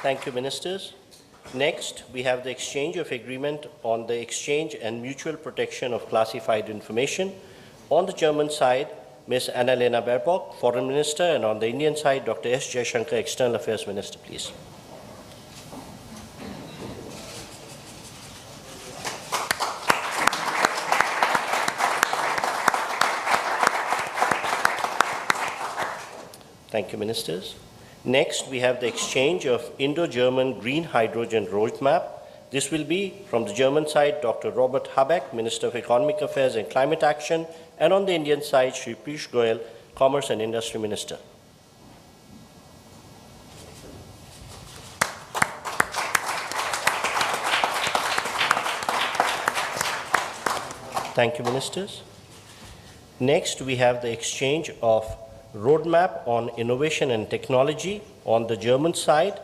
Thank you, Ministers. Next, we have the exchange of agreement on the exchange and mutual protection of classified information. On the German side, Ms. Annalena Baerbock, Foreign Minister, and on the Indian side, Dr. S. Jaishankar, External Affairs Minister, please. Thank you, Ministers. Next, we have the exchange of Indo-German Green Hydrogen Roadmap. This will be from the German side, Dr. Robert Habeck, Minister of Economic Affairs and Climate Action, and on the Indian side, Shri Piyush Goyal, Commerce and Industry Minister. Thank you, Ministers. Next, we have the exchange of Roadmap on Innovation and Technology. On the German side,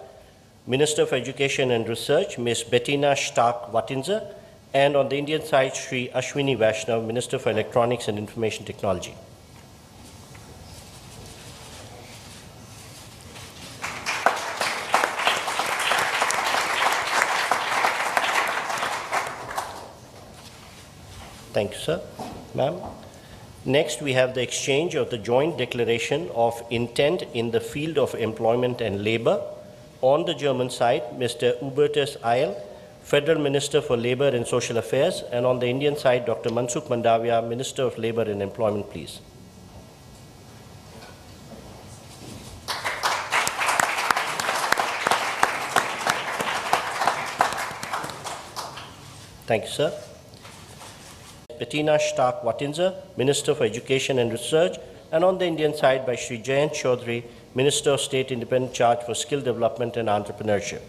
Minister of Education and Research, Ms. Bettina Stark-Wattinser, and on the Indian side, Shri Ashwini Vaishnav, Minister for Electronics and Information Technology. Thank you, sir. Ma'am. Next, we have the exchange of the joint declaration of intent in the field of employment and labor. On the German side, Mr. Hubertus Eil, Federal Minister for Labor and Social Affairs, and on the Indian side, Dr. Mansukh Mandavia, Minister of Labor and Employment, please. Thank you, sir. Bettina Stark-Wattinser, Minister for Education and Research, and on the Indian side by Shri Jayant Chaudhary, Minister of State Independent Charge for Skill Development and Entrepreneurship.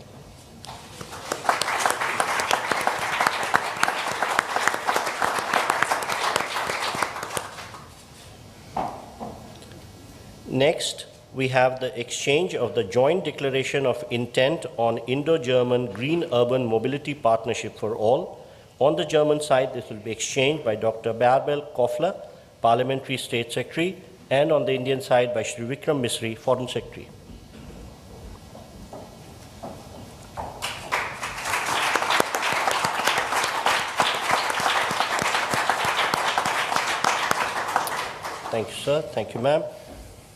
Next, we have the exchange of the joint declaration of intent on Indo-German Green Urban Mobility Partnership for All. On the German side, this will be exchanged by Dr. Bärbel Koffler, Parliamentary State Secretary, and on the Indian side by Shri Vikram Misri, Foreign Secretary. Thank you, sir. Thank you, ma'am.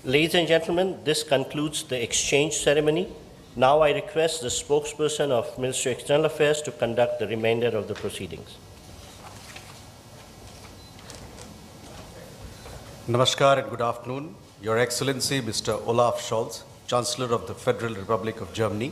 Ladies and gentlemen, this concludes the exchange ceremony. Now I request the spokesperson of Ministry of External Affairs to conduct the remainder of the proceedings. Namaskar and good afternoon. Your Excellency, Mr. Olaf Scholz, Chancellor of the Federal Republic of Germany,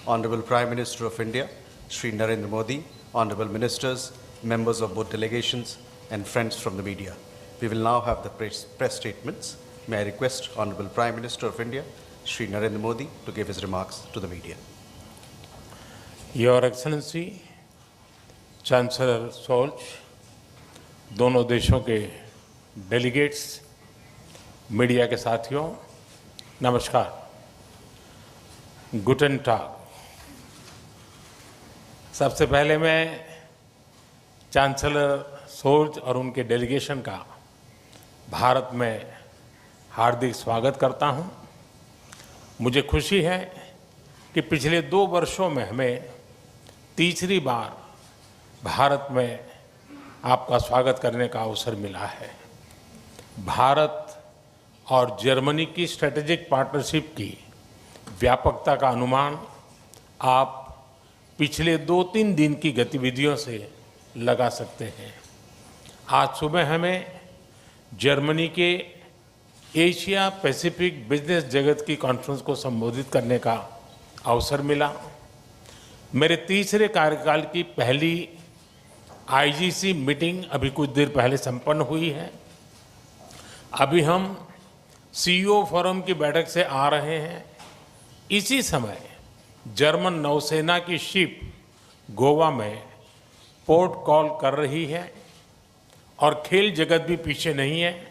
Honorable Prime Minister of India, Shri Narendra Modi, Honorable Ministers, members of both delegations, and friends from the media. We will now have the press statements. May I request Honorable Prime Minister of India, Shri Narendra Modi, to give his remarks to the media. Your Excellency, Chancellor Scholz, दोनों देशों के delegates, media के साथियों, नमस्कार, गुटन टाग। सबसे पहले मैं chancellor Scholz और उनके डेलीगेशन का भारत में हार्दिक स्वागत करता हूं। मुझे खुशी है कि पिछले 2 वर्षों में हमें तीसरी बार भारत में आपका स्वागत करने का अवसर मिला है। भारत और जर्मनी की स्ट्रेटेजिक पार्टनरशिप की व्यापकता का अनुमान आप पिछले 2-3 दिन की गतिविधियों से लगा सकते हैं। आज सुबह हमें जर्मनी के एशिया पैसिफिक बिजनेस जगत की कॉन्फ्रेंस को संबोधित करने का अवसर मिला। मेरे तीसरे कार्यकाल की पहली आईजीसी मीटिंग अभी कुछ देर पहले संपन्न हुई है। अभी हम सीईओ फोरम की बैठक से आ रहे हैं। इसी समय जर्मन नौसेना की शिप गोवा में पोर्ट कॉल कर रही है और खेल जगत भी पीछे नहीं है।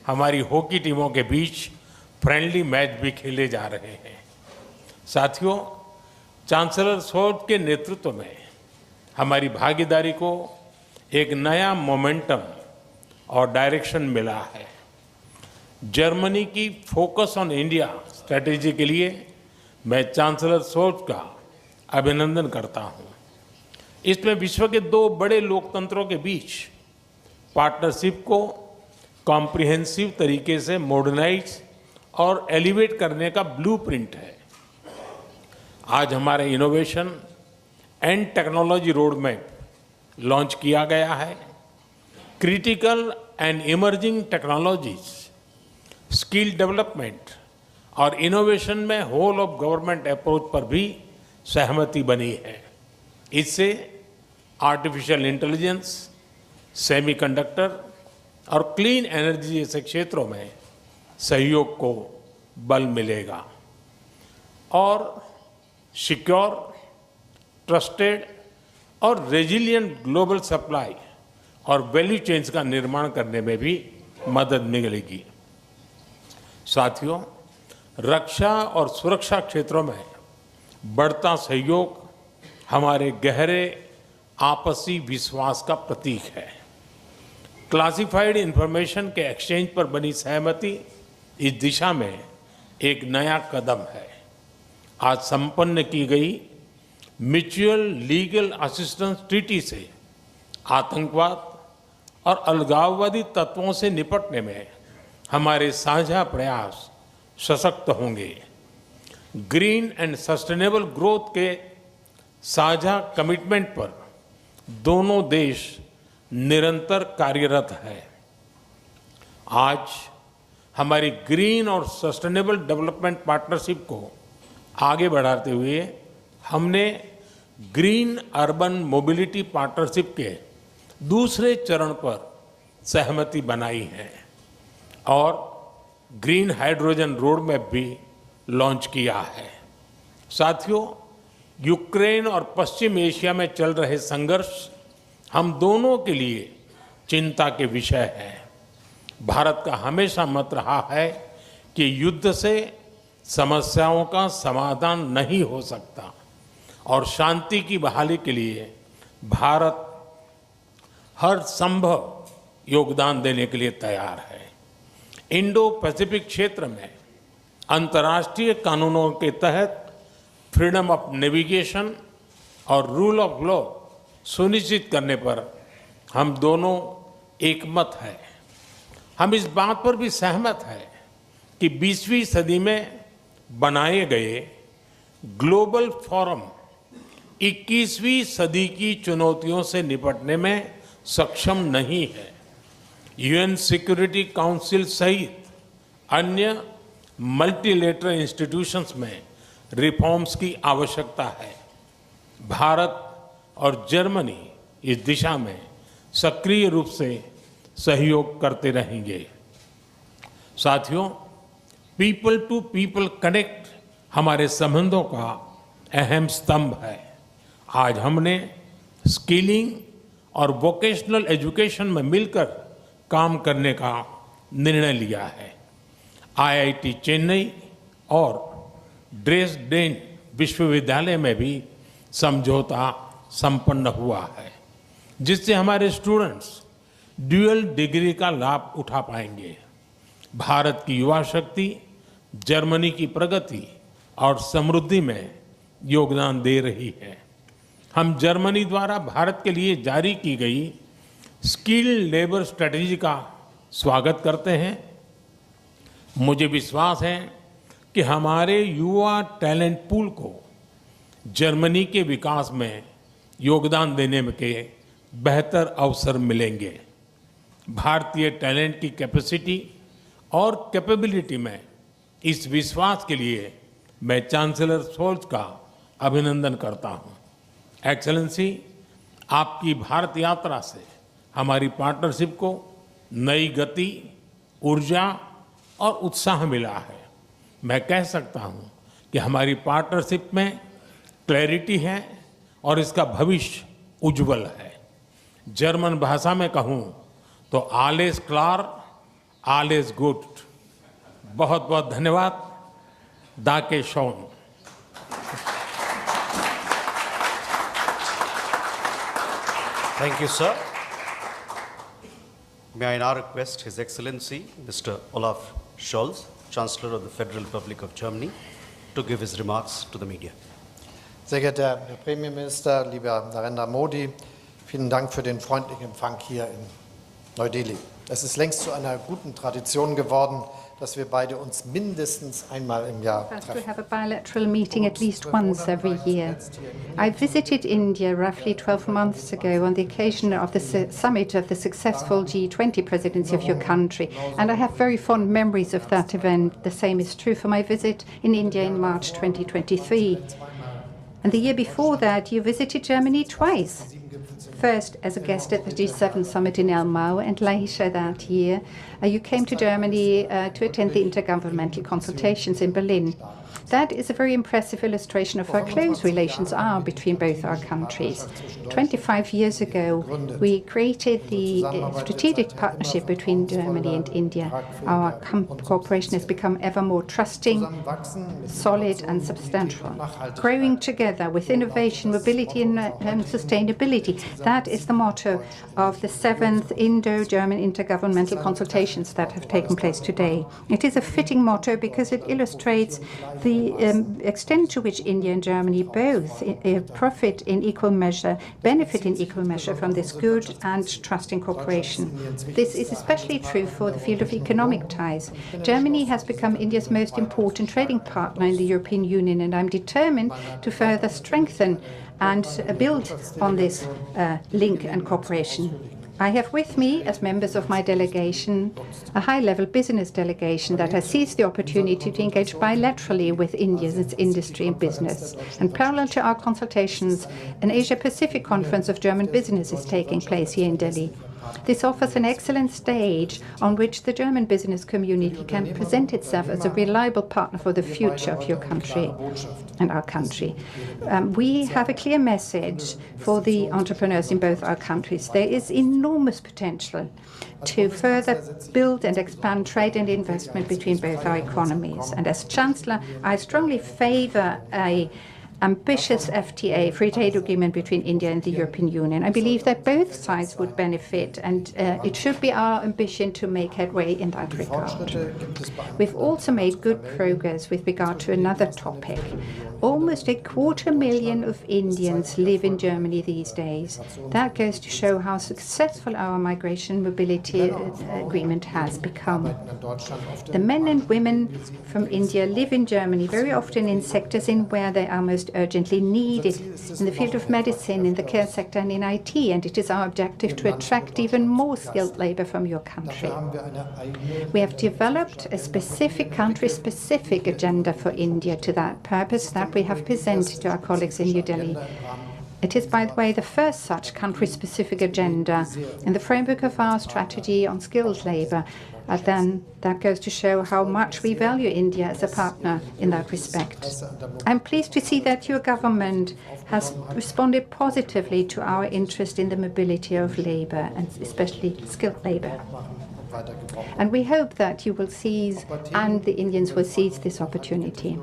हमारी हॉकी टीमों के बीच फ्रेंडली मैच भी खेले जा रहे हैं। साथियों, चांसलर सोल्ज के नेतृत्व में हमारी भागीदारी को एक नया मोमेंटम और डायरेक्शन मिला है। जर्मनी की फोकस ऑन इंडिया स्ट्रैटेजी के लिए मैं चांसलर शोल्ज का अभिनंदन करता हूं। इसमें विश्व के दो बड़े लोकतंत्रों के बीच पार्टनरशिप को कॉम्प्रिहेंसिव तरीके से मॉडर्नाइज और एलिवेट करने का ब्लूप्रिंट है। आज हमारे innovation and technology road map launch किया गया है। Critical and emerging technologies, skill development और इनोवेशन में होल ऑफ गवर्नमेंट अप्रोच पर भी सहमति बनी है। इससे आर्टिफिशियल इंटेलिजेंस, सेमीकंडक्टर और क्लीन एनर्जी जैसे क्षेत्रों में सहयोग को बल मिलेगा और सिक्योर, ट्रस्टेड और रेजिलिएंट ग्लोबल सप्लाई और वैल्यू चेन्स का निर्माण करने में भी मदद मिलेगी। साथियों, रक्षा और सुरक्षा क्षेत्रों में बढ़ता सहयोग हमारे गहरे आपसी विश्वास का प्रतीक है। क्लासिफाइड इंफॉर्मेशन के एक्सचेंज पर बनी सहमति इस दिशा में एक नया कदम है। आज संपन्न की गई म्यूचुअल लीगल असिस्टेंस ट्रीटी से आतंकवाद और अलगाववादी तत्वों से निपटने में हमारे साझा प्रयास सशक्त होंगे। ग्रीन एंड सस्टेनेबल ग्रोथ के साझा कमिटमेंट पर दोनों देश निरंतर कार्यरत है। आज हमारी ग्रीन और सस्टेनेबल डेवलपमेंट पार्टनरशिप को आगे बढ़ाते हुए हमने ग्रीन अर्बन मोबिलिटी पार्टनरशिप के दूसरे चरण पर सहमति बनाई है और ग्रीन हाइड्रोजन रोड मैप भी लॉन्च किया है। साथियों, यूक्रेन और पश्चिम एशिया में चल रहे संघर्ष हम दोनों के लिए चिंता के विषय है। भारत का हमेशा मत रहा है कि युद्ध से समस्याओं का समाधान नहीं हो सकता और शांति की बहाली के लिए भारत हर संभव योगदान देने के लिए तैयार है। इंडो पैसिफिक क्षेत्र में अंतर्राष्ट्रीय कानूनों के तहत फ्रीडम ऑफ नेविगेशन और रूल ऑफ लॉ सुनिश्चित करने पर हम दोनों एकमत हैं। हम इस बात पर भी सहमत हैं कि 20वीं सदी में बनाए गए ग्लोबल फोरम 21वीं सदी की चुनौतियों से निपटने में सक्षम नहीं है। यूएन सिक्योरिटी काउंसिल सहित अन्य मल्टीलेटरल इंस्टीट्यूशंस में रिफॉर्म्स की आवश्यकता है। भारत और जर्मनी इस दिशा में सक्रिय रूप से सहयोग करते रहेंगे। साथियों, पीपल टू पीपल कनेक्ट हमारे संबंधों का अहम स्तंभ है। आज हमने स्किलिंग और वोकेशनल एजुकेशन में मिलकर काम करने का निर्णय लिया है। आईआईटी चेन्नई और ड्रेसडेन विश्वविद्यालय में भी समझौता संपन्न हुआ है, जिससे हमारे स्टूडेंट्स ड्यूअल डिग्री का लाभ उठा पाएंगे। भारत की युवा शक्ति जर्मनी की प्रगति और समृद्धि में योगदान दे रही है। हम जर्मनी द्वारा भारत के लिए जारी की गई स्किल लेबर स्ट्रेटेजी का स्वागत करते हैं। मुझे विश्वास है कि हमारे युवा टैलेंट पूल को जर्मनी के विकास में योगदान देने के बेहतर अवसर मिलेंगे। भारतीय टैलेंट की कैपेसिटी और कैपेबिलिटी में इस विश्वास के लिए मैं चांसलर शोल्ज का अभिनंदन करता हूं। एक्सेलेंसी, आपकी भारत यात्रा से हमारी पार्टनरशिप को नई गति, ऊर्जा और उत्साह मिला है। मैं कह सकता हूं कि हमारी पार्टनरशिप में क्लैरिटी है और इसका भविष्य उज्जवल है। जर्मन भाषा में कहूं तो आलेस क्लार, आलेस गुड। बहुत बहुत धन्यवाद। दाके शौन। Thank you, sir. May I now request His Excellency, Mr. Olaf Scholz, Chancellor of the Federal Republic of Germany, to give his remarks to the media. Sehr geehrter Herr Premierminister, lieber Narendra Modi, vielen Dank für den freundlichen Empfang hier in Neu-Delhi. Es ist längst zu einer guten Tradition geworden, dass wir beide uns mindestens einmal im Jahr To treffen. have a bilateral meeting at least once every year. I visited India roughly 12 months ago on the occasion of the summit of the successful G20 presidency of your country, and I have very fond memories of that event. The same is true for my visit in India in March 2023. And the year before that, you visited Germany twice. First as a guest at the G7 summit in Elmau, and later that year you came to Germany to attend the intergovernmental consultations in Berlin. That is a very impressive illustration of how close relations are between both our countries. 25 years ago, we created the strategic partnership between Germany and India. Our cooperation has become ever more trusting, solid and substantial. Growing together with innovation, mobility and sustainability. That is the motto of the 7th Indo-German intergovernmental consultations that have taken place today. It is a fitting motto because it illustrates the extent to which India and Germany both profit in equal measure, benefit in equal measure from this good and trusting cooperation. This is especially true for the field of economic ties. Germany has become India's most important trading partner in the European Union, and I'm determined to further strengthen and build on this link and cooperation. I have with me, as members of my delegation, a high-level business delegation that has seized the opportunity to engage bilaterally with India, its industry and business. And parallel to our consultations, an Asia-Pacific conference of German business is taking place here in Delhi. This offers an excellent stage on which the German business community can present itself as a reliable partner for the future of your country and our country. We have a clear message for the entrepreneurs in both our countries. There is enormous potential to further build and expand trade and investment between both our economies. And as Chancellor, I strongly favor an ambitious FTA, free trade agreement between India and the European Union. I believe that both sides would benefit, and it should be our ambition to make headway in that regard. We've also made good progress with regard to another topic. Almost 250,000 of Indians live in Germany these days. That goes to show how successful our migration mobility agreement has become. The men and women from India live in Germany, very often in sectors in where they are most urgently needed, in the field of medicine, in the care sector and in IT, and it is our objective to attract even more skilled labor from your country. We have developed a specific country-specific agenda for India to that purpose that we have presented to our colleagues in New Delhi. It is, by the way, the first such country-specific agenda in the framework of our strategy on skilled labor. Then that goes to show how much we value India as a partner in that respect. I'm pleased to see that your government has responded positively to our interest in the mobility of labor, and especially skilled labor. And we hope that you will seize, and the Indians will seize this opportunity.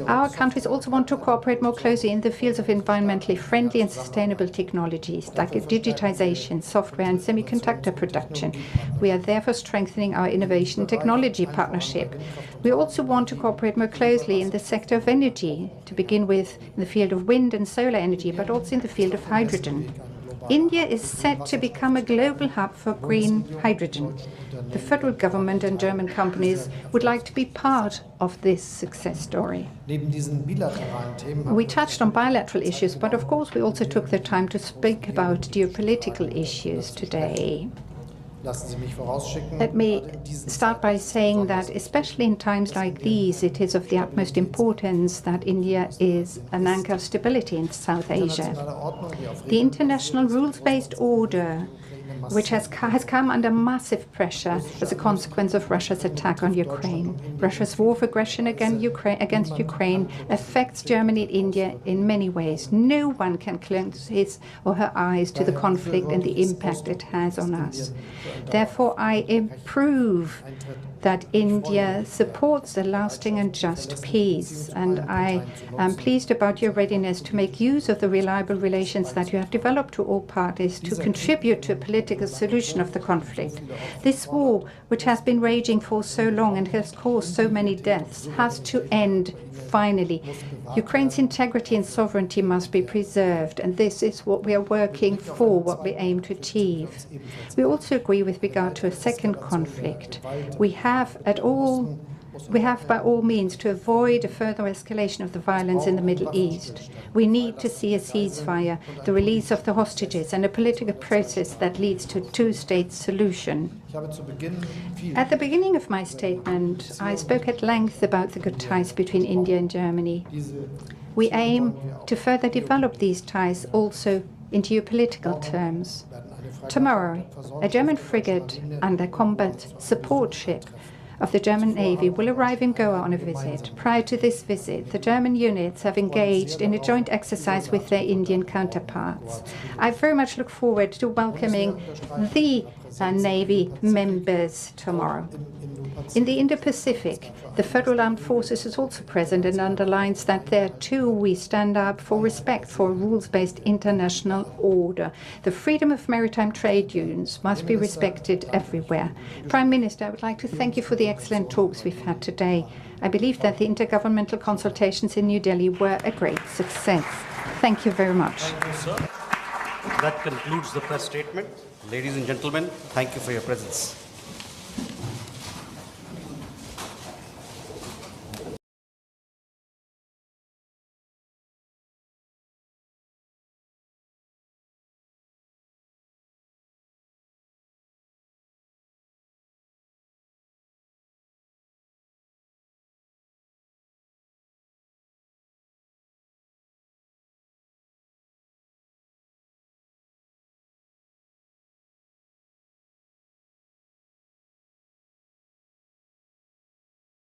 Our countries also want to cooperate more closely in the fields of environmentally friendly and sustainable technologies, like digitization, software, and semiconductor production. We are therefore strengthening our innovation technology partnership. We also want to cooperate more closely in the sector of energy, to begin with in the field of wind and solar energy, but also in the field of hydrogen. India is set to become a global hub for green hydrogen. The federal government and German companies would like to be part of this success story. We touched on bilateral issues, but of course we also took the time to speak about geopolitical issues today. Let me start by saying that, especially in times like these, it is of the utmost importance that India is an anchor of stability in South Asia. The international rules-based order, which has come under massive pressure as a consequence of Russia's attack on Ukraine. Russia's war of aggression against Ukraine affects Germany and India in many ways. No one can close his or her eyes to the conflict and the impact it has on us. Therefore, I approve that India supports a lasting and just peace, and I am pleased about your readiness to make use of the reliable relations that you have developed to all parties to contribute to a political political solution of the conflict. This war, which has been raging for so long and has caused so many deaths, has to end finally. Ukraine's integrity and sovereignty must be preserved, and this is what we are working for, what we aim to achieve. We also agree with regard to a second conflict. We have by all means to avoid a further escalation of the violence in the Middle East. We need to see a ceasefire, the release of the hostages, and a political process that leads to a two-state solution. At the beginning of my statement, I spoke at length about the good ties between India and Germany. We aim to further develop these ties also in geopolitical terms. Tomorrow, a German frigate and a combat support ship of the German Navy will arrive in Goa on a visit. Prior to this visit, the German units have engaged in a joint exercise with their Indian counterparts. I very much look forward to welcoming the Navy members tomorrow. In the Indo-Pacific, the Federal Armed Forces is also present and underlines that there too we stand up for respect for a rules-based international order. The freedom of maritime trade unions must be respected everywhere. Prime Minister, I would like to thank you for the excellent talks we've had today. I believe that the intergovernmental consultations in New Delhi were a great success. Thank you very much. Thank you, sir. That concludes the press statement. Ladies and gentlemen, thank you for your presence.